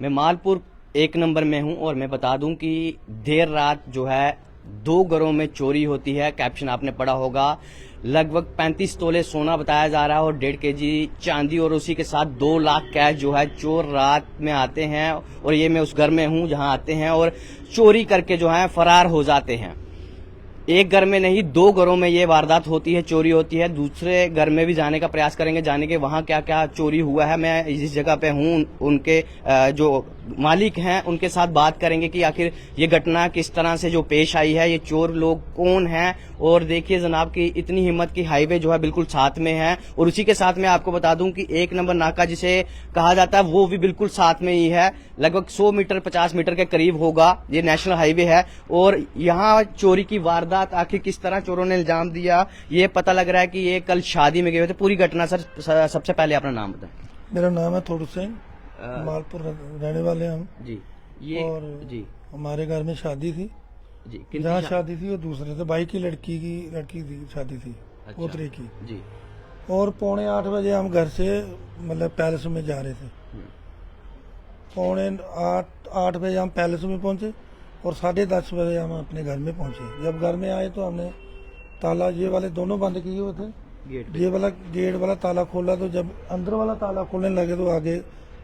मैं मालपुर 1 नंबर में हूं और मैं बता दूं कि देर रात जो है 2 घरों में चोरी होती है। कैप्शन आपने पढ़ा होगा। लगभग 35 तोले सोना बताया जा रहा है और 1.5 केजी चांदी और उसी के साथ 2 लाख कैश जो है चोर रात में आते हैं। और ये मैं उस घर में हूं जहां आते हैं और चोरी करके जो है फरार हो जाते हैं। एक घर में नहीं 2 घरों में ये वारदात होती है, चोरी होती है। दूसरे घर में भी जाने का प्रयास करेंगे, जाने के वहां क्या क्या चोरी हुआ है। मैं इस जगह पे हूं, उनके जो मालिक हैं उनके साथ बात करेंगे कि आखिर ये घटना किस तरह से जो पेश आई है, ये चोर लोग कौन हैं। और देखिए जनाब की इतनी हिम्मत की हाईवे जो है बिल्कुल साथ में है। और उसी के साथ मैं आपको बता दूं कि 1 नंबर नाका जिसे कहा जाता है वो भी बिल्कुल साथ में ही है। लगभग 100 मीटर 50 मीटर के करीब होगा। ये नेशनल हाईवे है और यहाँ चोरी की वारदात आखिर किस तरह चोरों ने इल्जाम दिया, ये पता लग रहा है कि ये कल शादी में गए थे। पूरी घटना सर सबसे पहले अपना नाम बताएं। मेरा नाम है थोड़ू सिंह, मालपुर रहने वाले हम जी। ये और जी हमारे घर में शादी थी जी जहाँ शादी थी वो दूसरे थे, भाई की लड़की थी शादी थी अच्छा, पोतरे की। जी। और 7:45 बजे हम घर से मतलब पैलेस में जा रहे थे। 7:45 बजे हम पैलेस में पहुंचे और 10:30 बजे हम अपने घर में पहुंचे। जब घर में आए तो हमने ताला ये वाले दोनों बंद किए हुए थे। ये वाला गेट वाला ताला खोला तो जब अंदर वाला ताला खोलने लगे तो आगे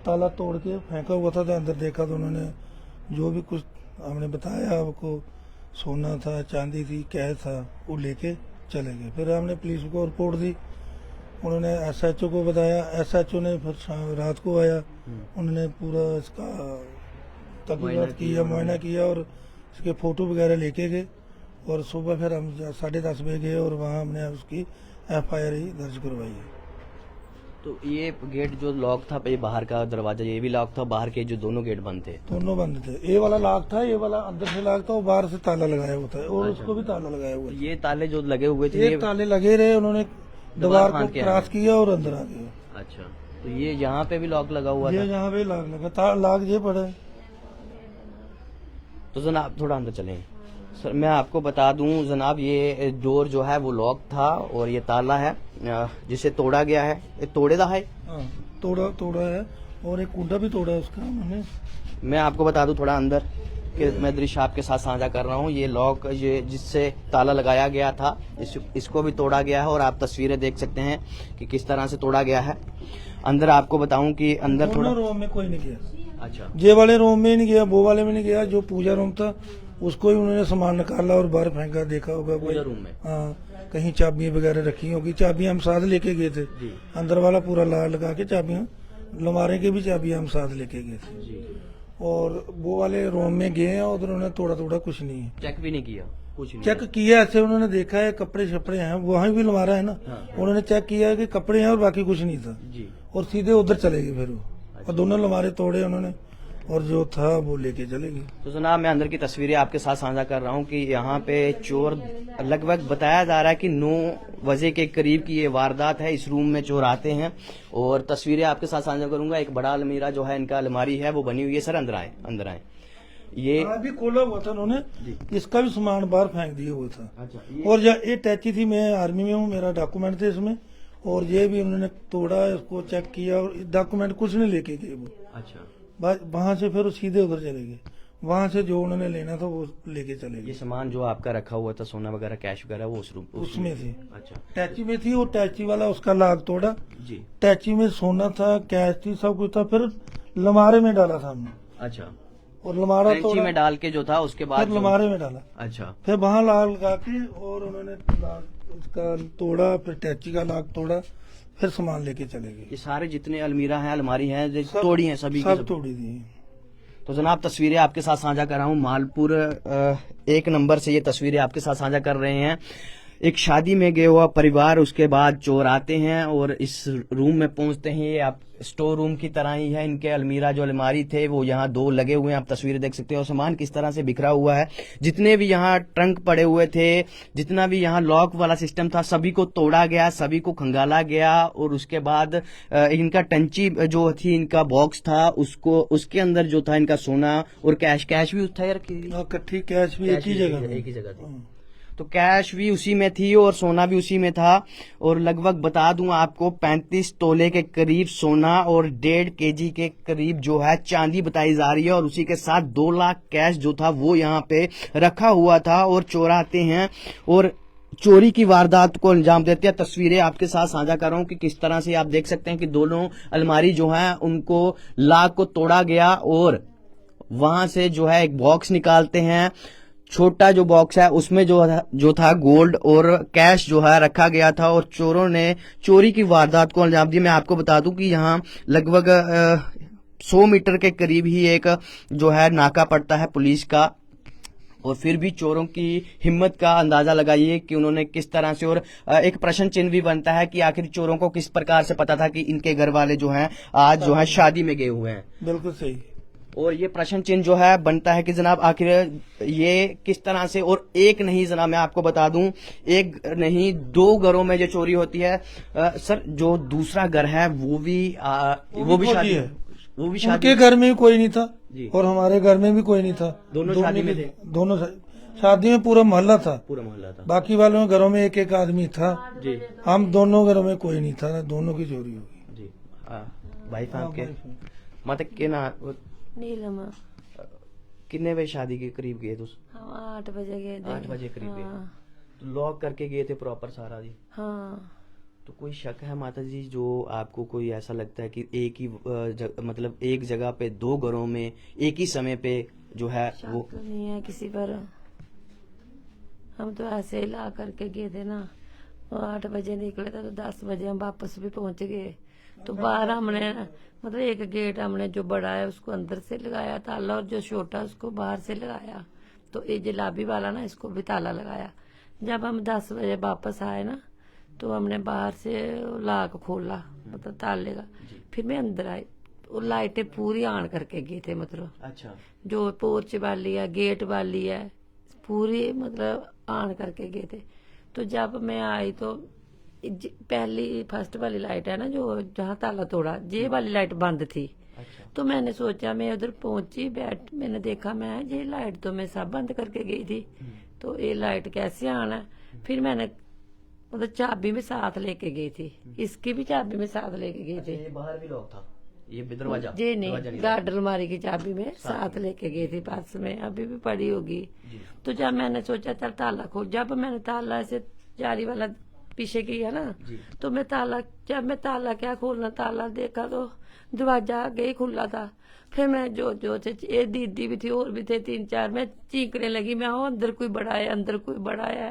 ताला तोड़ के फेंका हुआ था। तो अंदर देखा तो उन्होंने जो भी कुछ हमने बताया आपको, सोना था, चांदी थी, कैश था, वो लेके चले गए। फिर हमने पुलिस को रिपोर्ट दी, उन्होंने SHO को बताया। SHO ने फिर रात को आया, उन्होंने पूरा इसका तहकीकात किया, मुआयना किया और इसके फोटो वगैरह लेके गए। और सुबह फिर हम 10:30 बजे गए और वहाँ हमने उसकी FIR दर्ज करवाई है। तो ये गेट जो लॉक था, ये बाहर का दरवाजा ये भी लॉक था, बाहर के जो दोनों गेट बंद थे? दोनों बंद थे। ये वाला लॉक था, ये वाला अंदर से लॉक था, वो बाहर से ताला लगाया हुआ था और उसको भी ताला लगाया हुआ था। ये ताले जो लगे हुए थे, ये ताले लगे रहे, उन्होंने दीवार को क्रॉस किया और अंदर आ गए। अच्छा, तो ये यहाँ पे भी लॉक लगा हुआ ये था? यहाँ पे लॉक लगा, लॉक ये पड़ा है। तो जनाब थोड़ा अंदर चलें। सर मैं आपको बता दूं जनाब, ये डोर जो है वो लॉक था और ये ताला है जिसे तोड़ा गया है। ये तोड़ेदा है? हाँ, तोड़ा है और एक कुंडा भी तोड़ा है उसका हमने। मैं आपको बता दूं थोड़ा अंदर कि मैं दृश्य आपके साथ साझा कर रहा हूं। ये लॉक ये जिससे ताला लगाया गया था इसको भी तोड़ा गया है और आप तस्वीरें देख सकते हैं कि किस तरह से तोड़ा गया है। अंदर आपको बताऊं कि अंदर थोड़ा रूम में कोई नहीं गया। अच्छा, ये वाले रूम में नहीं गया, वो वाले में नहीं गया। जो पूजा रूम था उसको ही उन्होंने सामान निकाला और बाहर फेंका, देखा होगा कोई। पूजा रूम में? हाँ, कहीं चाबियां वगैरह रखी होगी। चाबियां हम साथ लेके गए थे, अंदर वाला पूरा लाल लगा के चाबियां, लमारे की भी चाबियां हम साथ लेके गए थे। जी। और वो वाले रूम में गए हैं, उधर उन्होंने तोड़ा कुछ नहीं है। चेक भी नहीं किया? कुछ नहीं चेक किया ऐसे उन्होंने देखा है, कपड़े शपड़े हैं, वहाँ भी लमारा है ना। हाँ। उन्होंने चेक किया है कि कपड़े हैं और बाकी कुछ नहीं था जी। और सीधे उधर चले गए फिर वो। और दोनों लमारे तोड़े उन्होंने और जो था वो लेके चले गए। तो जनाब मैं अंदर की तस्वीरें आपके साथ साझा कर रहा हूं कि यहाँ पे चोर लगभग बताया जा रहा है कि 9 बजे के करीब की ये वारदात है। इस रूम में चोर आते हैं और तस्वीरें आपके साथ साझा करूंगा। एक बड़ा अलमीरा जो है इनका अलमारी है वो बनी हुई है। सर अंदर आए। ये अभी खोला हुआ था उन्होंने, इसका भी सामान बाहर फेंक दिया हुआ था। अच्छा, और ये टैची थी, मैं आर्मी में हूँ, मेरा डॉक्यूमेंट थे इसमें। और ये भी उन्होंने तोड़ा, इसको चेक किया और डॉक्यूमेंट कुछ नहीं लेके गए वो। अच्छा, वहां से फिर सीधे उधर चले गए। वहां से जो उन्होंने लेना था वो लेके चले ये गए। सामान जो आपका रखा हुआ था सोना वगैरह कैश वगैरह वो उस रूम उसमें थी। अच्छा टैची में थी, वो टैची वाला उसका लाग तोड़ा। जी। टैची में सोना था, कैश थी, सब कुछ था। फिर लमारे में डाला था हमने अच्छा, और लमारा कैंची तोड़ा, में डाल के जो था उसके बाद फिर लमारे में डाला। अच्छा, फिर वहां लाग लगा के और उन्होंने उसका तोड़ा, फिर टैची का लाग तोड़ा, फिर सामान लेके चले गए। ये सारे जितने अलमीरा हैं अलमारी हैं तोड़ी हैं सभी की सब तोड़ी दी। तो जनाब तस्वीरें आपके साथ साझा कर रहा हूँ। मालपुर 1 नंबर से ये तस्वीरें आपके साथ साझा कर रहे हैं। एक शादी में गया हुआ परिवार, उसके बाद चोर आते हैं और इस रूम में पहुंचते हैं। ये आप स्टोर रूम की तरह ही है। इनके अलमीरा जो अलमारी थे वो यहाँ 2 लगे हुए हैं, आप तस्वीरें देख सकते हो। सामान किस तरह से बिखरा हुआ है। जितने भी यहाँ ट्रंक पड़े हुए थे, जितना भी यहाँ लॉक वाला सिस्टम था, सभी को तोड़ा गया, सभी को खंगाला गया। और उसके बाद इनका टंची जो थी, इनका बॉक्स था, उसके अंदर जो था इनका सोना और कैश भी था यार, इकट्ठी कैश भी एक ही जगह थी। तो कैश भी उसी में थी और सोना भी उसी में था। और लगभग बता दूं आपको 35 तोले के करीब सोना और 1.5 kg के करीब जो है चांदी बताई जा रही है। और उसी के साथ 2 लाख कैश जो था वो यहाँ पे रखा हुआ था। और चोर आते हैं और चोरी की वारदात को अंजाम देते हैं। तस्वीरें आपके साथ साझा कर रहा हूं कि किस तरह से आप देख सकते हैं कि दोनों अलमारी जो है उनको लॉक को तोड़ा गया और वहां से जो है एक बॉक्स निकालते हैं। छोटा जो बॉक्स है उसमें जो था गोल्ड और कैश जो है रखा गया था। और चोरों ने चोरी की वारदात को अंजाम दिया। मैं आपको बता दूं कि यहाँ लगभग 100 मीटर के करीब ही एक जो है नाका पड़ता है पुलिस का। और फिर भी चोरों की हिम्मत का अंदाजा लगाइए कि उन्होंने किस तरह से। और एक प्रश्न चिन्ह भी बनता है कि आखिर चोरों को किस प्रकार से पता था कि इनके घर वाले जो हैं आज जो है शादी में गए हुए हैं। बिल्कुल सही। और ये प्रश्न चिन्ह जो है बनता है कि जनाब आखिर ये किस तरह से। और एक नहीं जनाब, मैं आपको बता दूं, एक नहीं 2 घरों में जो चोरी होती है। सर जो दूसरा घर है वो भी शादी है, वो भी शादी। उनके घर में भी कोई नहीं था जी। और हमारे घर में भी कोई नहीं था। दोनों शादी में थे। दोनों शादी में पूरा मोहल्ला था। पूरा मोहल्ला था। बाकी वालों के घरों में एक एक आदमी था। जी हम दोनों घरों में कोई नहीं था, दोनों की चोरी होगी। जी। वाइफ आपके मतलब के ना नीलम। कितने बजे शादी के करीब गए तुस? हम 8 बजे गए थे। 8 बजे करीब गए। हाँ। तो लॉक करके गए थे प्रॉपर सारा जी? हाँ। तो कोई शक है माता जी जो आपको कोई ऐसा लगता है कि एक ही मतलब एक जगह पे 2 घरों में एक ही समय पे जो है वो? शक तो नहीं है किसी पर। हम तो ऐसे ही ला करके गए थे ना। वो 8 बजे निकले थे तो 10 बजे हम वापस भी पहुंच गए। तो बाहर हमने मतलब एक गेट हमने जो बड़ा है उसको अंदर से लगाया ताला और जो छोटा उसको बाहर से लगाया। तो ये जलाबी वाला ना इसको भी ताला लगाया। जब हम 10 बजे वापस आए ना तो हमने बाहर से लॉक खोला मतलब ताले का। फिर मैं अंदर आई और लाइटें पूरी ऑन करके गए थे। मतलब अच्छा। जो पोर्च वाली है गेट वाली है पूरी मतलब ऑन करके गए थे। तो जब मैं आई तो पहली फर्स्ट वाली लाइट है ना जो जहाँ ताला तोड़ा ये वाली लाइट बंद थी। अच्छा। तो मैंने सोचा मैं उधर पहुंची बैठ मैंने देखा मैं ये लाइट तो मैं सब बंद करके गई थी। तो ये लाइट कैसे आना है। फिर मैंने मतलब चाबी में साथ लेके गई थी। इसकी भी चाबी में साथ लेके गई थी। ये बाहर भी लॉक था ये दरवाजा? जी नहीं, गार्ड अलमारी की चाबी में साथ लेके गई थी पर्स में, अभी भी पड़ी होगी। तो जब मैंने सोचा चल ताला खोल, जब मैंने ताला से जारी वाला पीछे किया ना तो मैं ताला क्या खोलना ताला देखा तो दरवाजा आगे ही खुला था। फिर मैं जो से ये दीदी भी थी और भी थे 3-4, मैं चीखने लगी मैं अंदर कोई बड़ा है, अंदर कोई बड़ा है,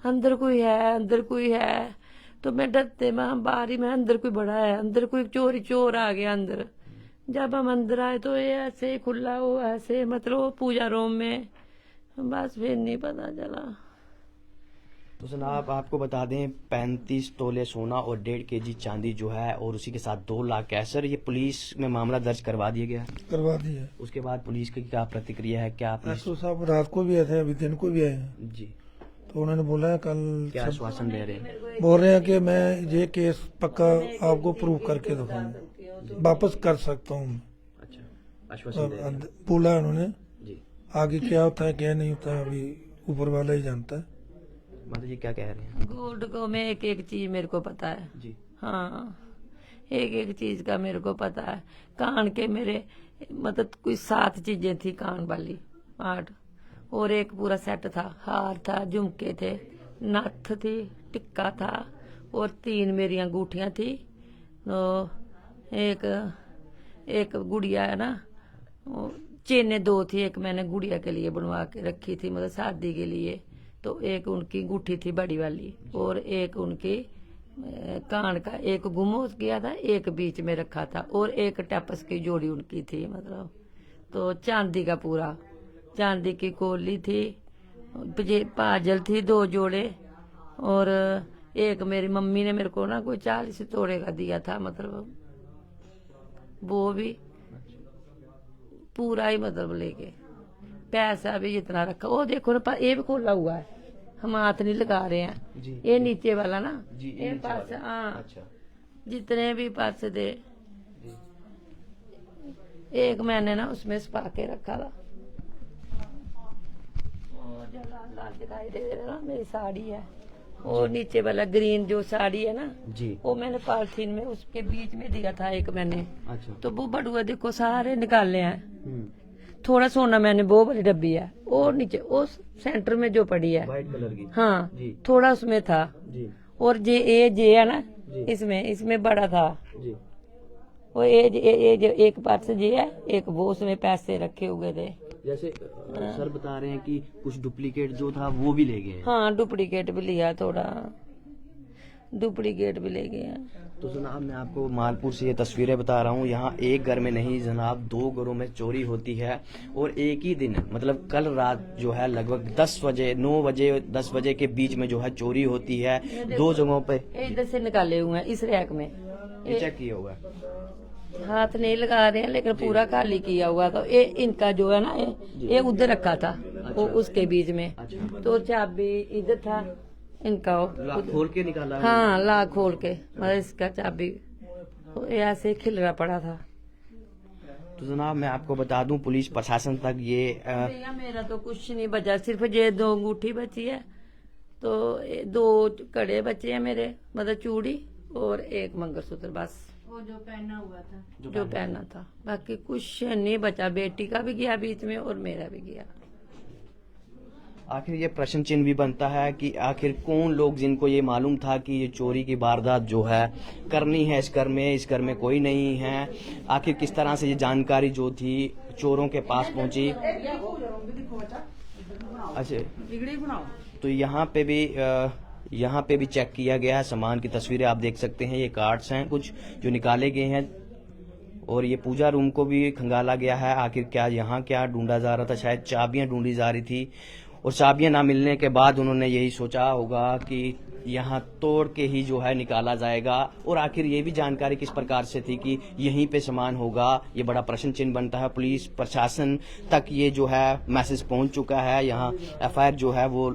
अंदर कोई है, अंदर कोई है। तो मैं डरते मैं बाहर ही मैं अंदर कोई बड़ा है, अंदर कोई चोर आ गया अंदर। जब हम अंदर आए तो ये ऐसे खुला वो ऐसे मतलब पूजा रूम में। बस फिर नहीं पता चला। तो जनाब आपको बता दें 35 तोले सोना और 1.5 kg चांदी जो है और उसी के साथ 2 लाख कैश। सर ये पुलिस में मामला दर्ज करवा दिया गया? करवा दिया। उसके बाद पुलिस की क्या प्रतिक्रिया है? क्या पुलिस साहब रात को भी आए थे, अभी दिन को भी आए हैं। जी तो उन्होंने बोला है कल क्या आश्वासन दे रहे हैं? बोल रहे हैं कि मैं ये केस पक्का आपको प्रूव करके दिखाऊंगा, वापस कर सकता हूँ। अच्छा आश्वासन दे रहे हैं। बोला उन्होंने। जी आगे क्या होता है क्या नहीं होता है अभी ऊपर वाला ही जानता है। माता जी क्या कह रहे हैं? गोल्ड को मैं एक एक चीज मेरे को पता है। जी हाँ एक एक चीज का मेरे को पता है। कान के मेरे मतलब कोई 7 चीजें थी कान वाली 8 और एक पूरा सेट था, हार था, झुमके थे, नथ थी, टिक्का था और 3 मेरी अंगूठियां थी। तो एक गुड़िया है ना चेने 2 थी, एक मैंने गुड़िया के लिए बनवा के रखी थी मतलब शादी के लिए। तो एक उनकी अंगूठी थी बड़ी वाली और एक उनकी कान का एक गुम हो गया था, एक बीच में रखा था और एक टैपस की जोड़ी उनकी थी मतलब। तो चांदी का पूरा चांदी की कोली थी, पाजल थी 2 जोड़े और एक मेरी मम्मी ने मेरे को ना कोई 40 तोड़े का दिया था मतलब वो भी पूरा ही मतलब लेके पैसा भी जितना रखा। वो देखो ना ये भी खोला हुआ है, हम हाथ नहीं लगा रहे हैं जी, ये नीचे वाला ना जी, ये पर्स। हाँ अच्छा जितने भी पर्स थे एक मैंने ना उसमें छुपा के रखा था। जो लाल लाल दिखाई दे रहा है ना, मेरी साड़ी है। और नीचे वाला ग्रीन जो साड़ी है ना, जी। वो मैंने पॉलिथीन में उसके बीच में दिया था एक मैंने। अच्छा। तो वो बड़ुआ देखो सारे निकाले हैं। थोड़ा सोना मैंने वो वाली डब्बी है, और नीचे उस सेंटर में जो पड़ी है व्हाइट कलर की। हाँ जी। थोड़ा उसमें था। जी। और जे है ना, जी। इसमें बड़ा था। जी। वो ये जो एक पार्ट से जे है, एक वो उसमें पैसे रखे हुए थे। जैसे सर बता रहे हैं कि कुछ डुप्लीकेट जो था वो भी ले गए हैं। हाँ डुप्लीकेट भी लिया, थोड़ा डुप्लीकेट भी ले गया। तो जनाब मैं आपको मालपुर से ये तस्वीरें बता रहा हूँ। यहाँ एक घर में नहीं जनाब 2 घरों में चोरी होती है, और एक ही दिन मतलब कल रात जो है लगभग 10 बजे 9 बजे 10 बजे के बीच में जो है चोरी होती है 2 जगहों पे। इधर से निकाले हुए हैं इस रैक में, ये चेक किया हुआ है। हाथ नहीं लगा रहे हैं लेकिन पूरा खाली किया हुआ। तो ये इनका जो है ना, ये उधर रखा था। वो उसके बीच में। अच्छा। तो चाबी इधर था इनका, लॉक खोल के निकाला है? हाँ लॉक खोल के, मतलब इसका चाबी तो ऐसे खिलरा पड़ा था। तो जनाब मैं आपको बता दूं पुलिस प्रशासन तक ये भैया मेरा तो कुछ नहीं बचा, सिर्फ ये 2 अंगूठी बची है, तो 2 कड़े बचे हैं मेरे, मतलब चूड़ी, और एक मंगलसूत्र, बस वो जो पहना हुआ था, जो पहना था। बाकी कुछ नहीं बचा। बेटी का भी गया बीच में और मेरा भी गया। आखिर ये प्रश्न चिन्ह भी बनता है कि आखिर कौन लोग जिनको ये मालूम था कि ये चोरी की वारदात जो है करनी है इस घर में कोई नहीं है। आखिर किस तरह से ये जानकारी जो थी चोरों के पास पहुंची। अच्छा, तो यहाँ पे भी चेक किया गया है। सामान की तस्वीरें आप देख सकते हैं। ये कार्ड्स हैं कुछ जो निकाले गए हैं, और ये पूजा रूम को भी खंगाला गया है। आखिर क्या यहाँ क्या ढूंढा जा रहा था? शायद चाबियां ढूंढी जा रही थी, और चाबियां ना मिलने के बाद उन्होंने यही सोचा होगा कि यहाँ तोड़ के ही जो है निकाला जाएगा। और आखिर ये भी जानकारी किस प्रकार से थी कि यहीं पे सामान होगा, ये बड़ा प्रश्न चिन्ह बनता है। पुलिस प्रशासन तक ये जो है मैसेज पहुंच चुका है। यहाँ एफआईआर जो है वो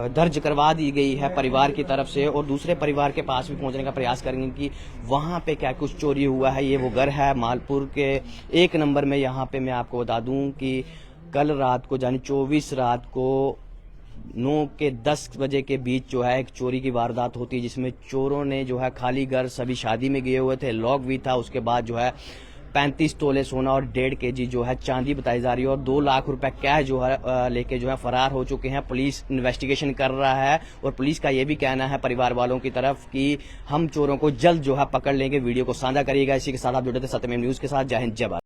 दर्ज करवा दी गई है परिवार की तरफ से, और दूसरे परिवार के पास भी पहुंचने का प्रयास करेंगे कि वहां पे क्या कुछ चोरी हुआ है। ये वो घर है मालपुर के 1 नंबर में। यहाँ पे मैं आपको बता दूं कि कल रात को यानी 24 रात को 9 के 10 बजे के बीच जो है एक चोरी की वारदात होती है, जिसमें चोरों ने जो है खाली घर, सभी शादी में गए हुए थे, लॉक भी था। उसके बाद जो है 35 तोले सोना और 1.5 kg जो है चांदी बताई जा रही है, और 2 लाख रुपए कैश जो है लेके जो है फरार हो चुके हैं। पुलिस इन्वेस्टिगेशन कर रहा है, और पुलिस का ये भी कहना है परिवार वालों की तरफ कि हम चोरों को जल्द जो है पकड़ लेंगे। वीडियो को साझा करिएगा। इसी के साथ आप जुड़े थे सत्यमेव न्यूज के साथ। जय हिंद, जय भारत।